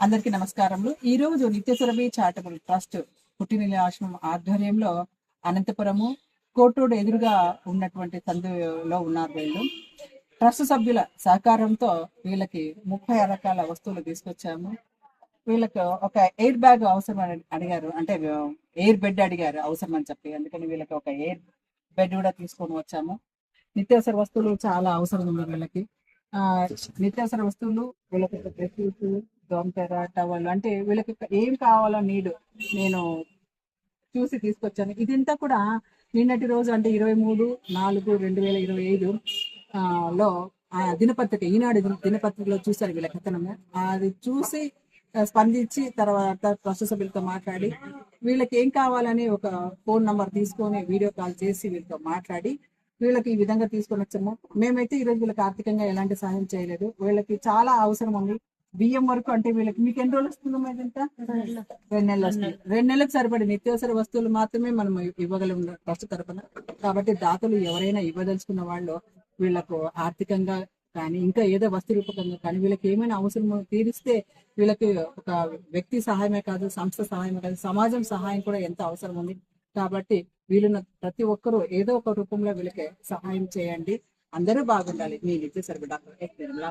అందరికీ నమస్కారములు. ఈ రోజు నిత్యసురభి చారిటబుల్ ట్రస్ట్ పుట్టినిల్లి ఆశ్రమం ఆధ్వర్యంలో అనంతపురము కోటూరు ఎదురుగా ఉన్నటువంటి సందులో ఉన్నారు వీళ్ళు. ట్రస్ట్ సభ్యుల సహకారంతో వీళ్ళకి 30 రకాల వస్తువులు తీసుకొచ్చాము. వీళ్ళకి ఒక ఎయిర్ బ్యాగ్ అవసరం అని అడిగారు, అంటే ఎయిర్ బెడ్ అడిగారు అవసరం అని చెప్పి, అందుకని వీళ్ళకి ఒక ఎయిర్ బెడ్ కూడా తీసుకొని వచ్చాము. నిత్యావసర వస్తువులు చాలా అవసరం ఉంది వీళ్ళకి. ఆ నిత్యావసర వస్తువులు వీళ్ళకి డ్రెస్సెస్, దోమతెర, టవల్, అంటే వీళ్ళకి ఏం కావాలో నీడు నేను చూసి తీసుకొచ్చాను. ఇదంతా కూడా నిన్నటి రోజు అంటే 23/4/2025 లో దినపత్రిక, ఈనాడు దినపత్రికలో చూశారు వీళ్ళ కథనము. అది చూసి స్పందించి తర్వాత ట్రస్ట్ సభ్యులతో మాట్లాడి వీళ్ళకి ఏం కావాలని ఒక ఫోన్ నంబర్ తీసుకొని వీడియో కాల్ చేసి వీళ్ళతో మాట్లాడి వీళ్ళకి ఈ విధంగా తీసుకొని వచ్చాము. మేమైతే ఈరోజు వీళ్ళకి ఆర్థికంగా ఎలాంటి సహాయం చేయలేదు. వీళ్ళకి చాలా అవసరం ఉంది. బియ్యం వరకు, అంటే వీళ్ళకి మీకు ఎన్ని రోజులు వస్తుంది? మీదంతా 2 నెలలు వస్తుంది. 2 నెలలకు సరిపడే నిత్యావసర వస్తువులు మాత్రమే మనం ఇవ్వగలం ట్రస్ట్ తరఫున. కాబట్టి దాతలు ఎవరైనా ఇవ్వదలుచుకున్న వాళ్ళు వీళ్ళకు ఆర్థికంగా కానీ ఇంకా ఏదో వస్తు రూపకంగా కానీ వీళ్ళకి ఏమైనా అవసరం తీరిస్తే వీళ్ళకి ఒక వ్యక్తి సహాయమే కాదు, సంస్థ సహాయమే కాదు, సమాజం సహాయం కూడా ఎంత అవసరం ఉంది. కాబట్టి వీళ్ళున్న ప్రతి ఒక్కరూ ఏదో ఒక రూపంలో వీళ్ళకి సహాయం చేయండి. అందరూ బాగుండాలి. మీ నిత్యసరభి డాక్టర్ ఎస్ నిర్మలా.